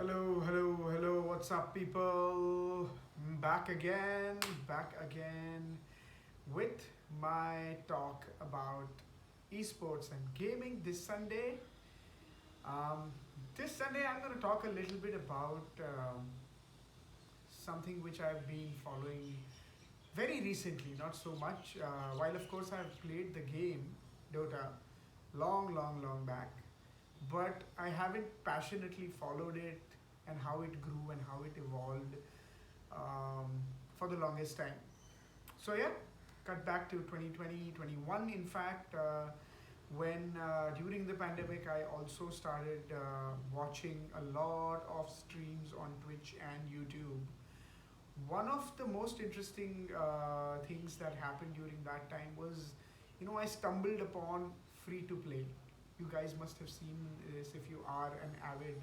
Hello, hello, hello. What's up, people? Back again with my talk about esports and gaming this Sunday. Um, this Sunday, I'm going to talk a little bit about something which I've been following very recently, not so much. While, of course, I've played the game Dota long back, but I haven't passionately followed it and how it grew and how it evolved um, for the longest time. So yeah, cut back to 2020, 21. In fact, when during the pandemic, I also started watching a lot of streams on Twitch and YouTube. One of the most interesting things that happened during that time was, I stumbled upon free to play. You guys must have seen this if you are an avid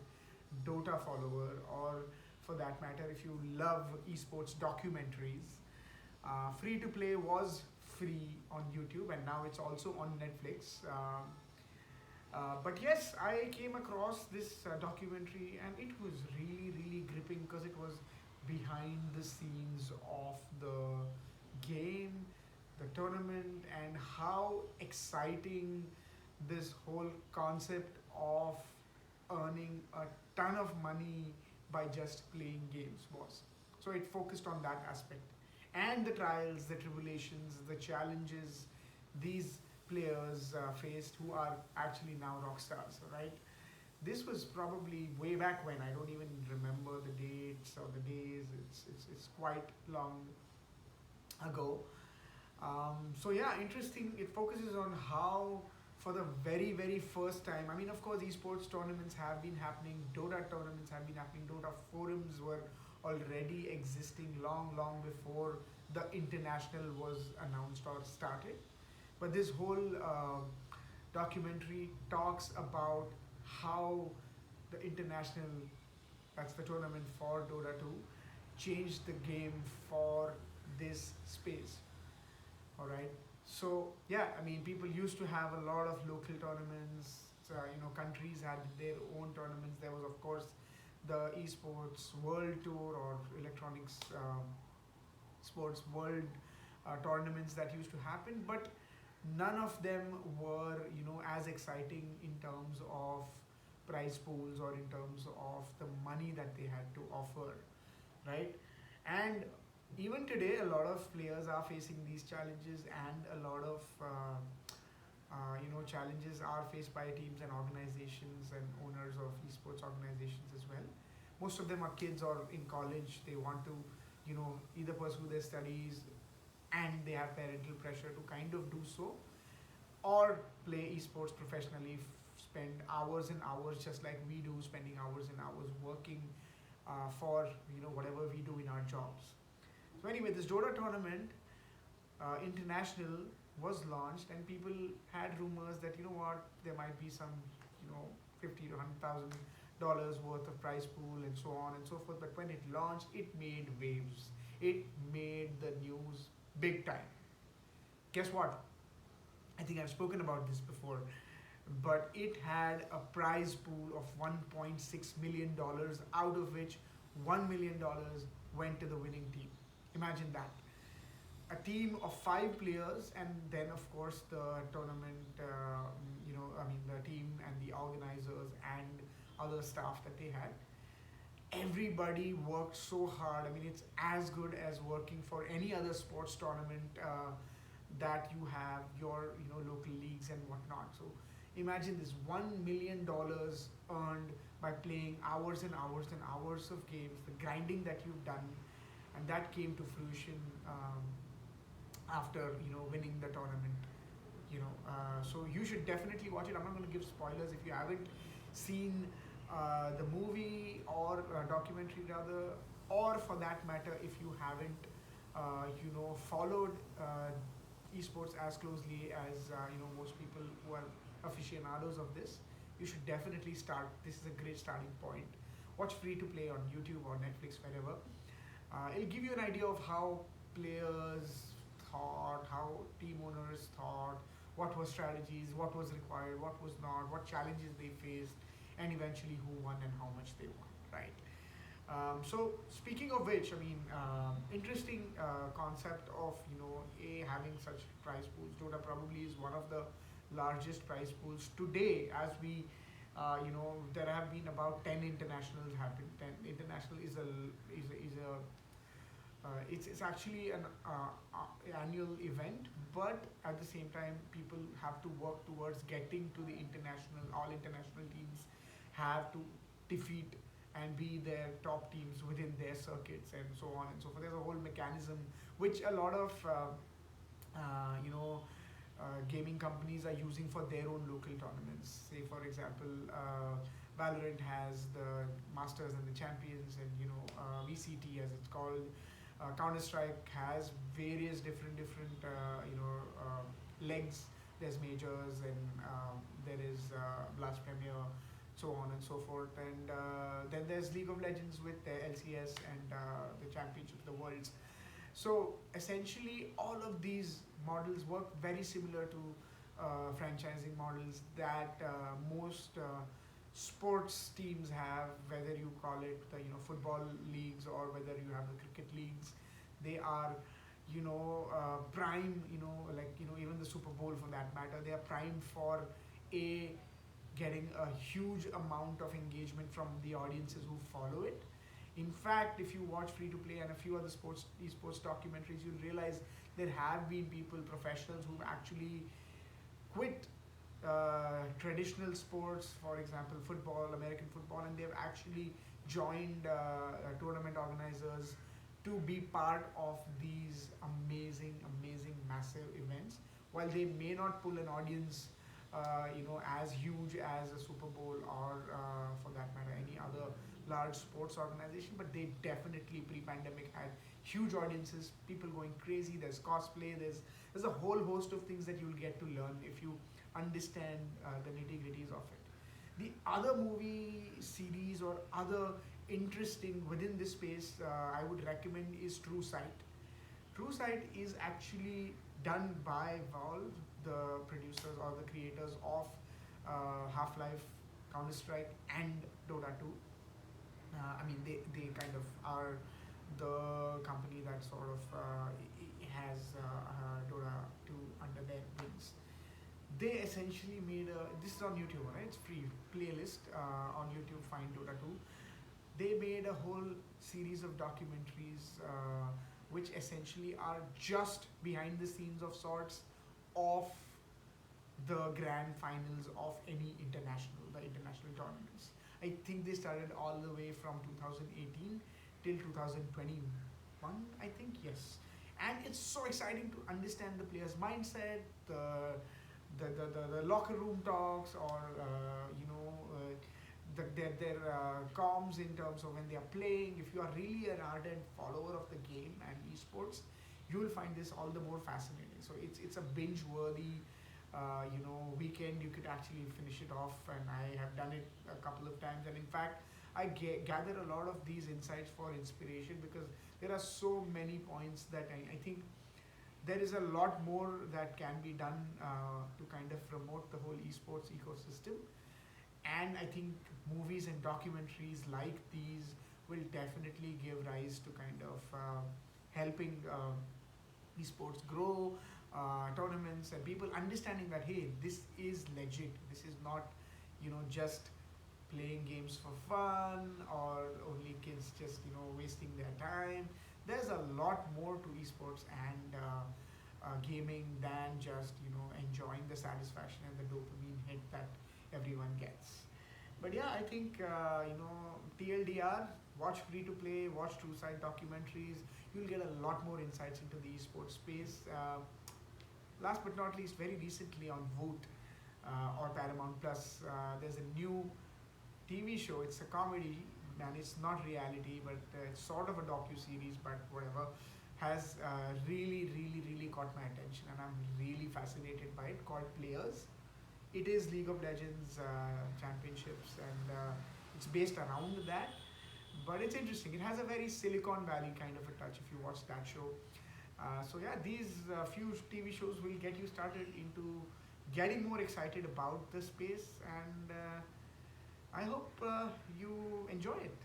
Dota follower, or for that matter, if you love esports documentaries. Free to play was free on YouTube, and now it's also on Netflix. But yes, I came across this documentary, and it was really gripping because it was behind the scenes of the game, the tournament, and how exciting this whole concept of earning a ton of money by just playing games was. So it focused on that aspect and the trials, the tribulations, the challenges these players faced who are actually now rock stars, right? This was probably way back when. I don't even remember the dates or the days. It's quite long ago. So yeah, interesting. It focuses on how, for the very first time, I mean, of course, esports tournaments have been happening, Dota tournaments have been happening, Dota forums were already existing long before the international was announced or started. But this whole documentary talks about how the international, that's the tournament for Dota 2, changed the game for this space. All right. So yeah, I mean, people used to have a lot of local tournaments. Countries had their own tournaments. There was, of course, the esports world tour or electronics sports world tournaments that used to happen, but none of them were, as exciting in terms of prize pools or in terms of the money that they had to offer, right? And even today, a lot of players are facing these challenges, and a lot of challenges are faced by teams and organizations and owners of esports organizations as well. Most of them are kids or in college. They want to, either pursue their studies, and they have parental pressure to kind of do so, or play esports professionally, spend hours and hours just like we do, spending hours and hours working for whatever we do in our jobs. So anyway, this Dota tournament international was launched, and people had rumors that there might be some 50 to $100,000 worth of prize pool and so on and so forth. But when it launched, it made waves. It made the news big time. Guess what? I think I've spoken about this before, but it had a prize pool of $1.6 million, out of which $1 million went to the winning team. Imagine that. A team of 5 players, and then of course the tournament, the team and the organizers and other staff that they had. Everybody worked so hard. I mean, it's as good as working for any other sports tournament that you have your local leagues and whatnot. So imagine this $1 million earned by playing hours and hours and hours of games, the grinding that you've done, and that came to fruition after winning the tournament. So you should definitely watch it. I'm not going to give spoilers if you haven't seen the movie or documentary rather, or for that matter, if you haven't followed esports as closely as most people who are aficionados of this. You should definitely start. This is a great starting point. Watch free to play on YouTube or Netflix, wherever. It'll give you an idea of how players thought, how team owners thought, what were strategies, what was required, what was not, what challenges they faced, and eventually who won and how much they won. right? So speaking of which, I mean, interesting concept of having such prize pools. Dota probably is one of the largest prize pools today. As we, there have been about 10 internationals happen. 10 international is a it's actually an annual event, but at the same time, people have to work towards getting to the international. All international teams have to defeat and be their top teams within their circuits and so on and so forth. There's a whole mechanism which a lot of gaming companies are using for their own local tournaments. Say, for example, Valorant has the Masters and the Champions, and VCT as it's called. Counter Strike has various different legs. There's majors, and there is Blast Premier, so on and so forth. And then there's League of Legends with the LCS and the Championships, the Worlds. So essentially, all of these models work very similar to franchising models that most sports teams have, whether you call it the football leagues or whether you have the cricket leagues. They are prime, even the Super Bowl for that matter. They are primed for a getting a huge amount of engagement from the audiences who follow it. In fact, if you watch Free to Play and a few other esports documentaries, you'll realize there have been people, professionals, who've actually quit traditional sports, for example, football, American football, and they've actually joined tournament organizers to be part of these amazing, massive events. While they may not pull an audience, as huge as a Super Bowl or, for that matter, any other large sports organization, but they definitely pre-pandemic had huge audiences, people going crazy. There's cosplay. There's a whole host of things that you'll get to learn if you understand the nitty-gritties of it. The other movie series or other interesting within this space I would recommend is True Sight. True Sight is actually done by Valve, the producers or the creators of Half-Life, Counter-Strike, and Dota 2. They kind of are the company that sort of has Dota 2 under their wings. They essentially made this is on YouTube, right? It's free playlist on YouTube. Find Dota 2. They made a whole series of documentaries which essentially are just behind the scenes of sorts of the grand finals of any the international tournaments. I think they started all the way from 2018 till 2021, I think, yes. And it's so exciting to understand the player's mindset, the locker room talks, or their comms in terms of when they are playing. If you are really an ardent follower of the game and esports, you will find this all the more fascinating. So it's a binge-worthy weekend. You could actually finish it off, and I have done it a couple of times. And in fact, I gather a lot of these insights for inspiration, because there are so many points that I think there is a lot more that can be done to kind of promote the whole esports ecosystem. And I think movies and documentaries like these will definitely give rise to kind of helping esports grow, tournaments, and people understanding that, hey, this is legit. This is not just playing games for fun, or only kids just wasting their time. There's a lot more to esports and gaming than just enjoying the satisfaction and the dopamine hit that everyone gets. But yeah, I think TLDR, watch Free to Play, watch True Sight documentaries. You'll get a lot more insights into the esports space. Last but not least, very recently on Voot or Paramount Plus, there's a new TV show. It's a comedy, and it's not reality, but it's sort of a docu-series, but whatever. Has really caught my attention, and I'm really fascinated by it, called Players. It is League of Legends championships, and it's based around that. But it's interesting. It has a very Silicon Valley kind of a touch if you watch that show. So yeah, these few TV shows will get you started into getting more excited about the space, and I hope you enjoy it.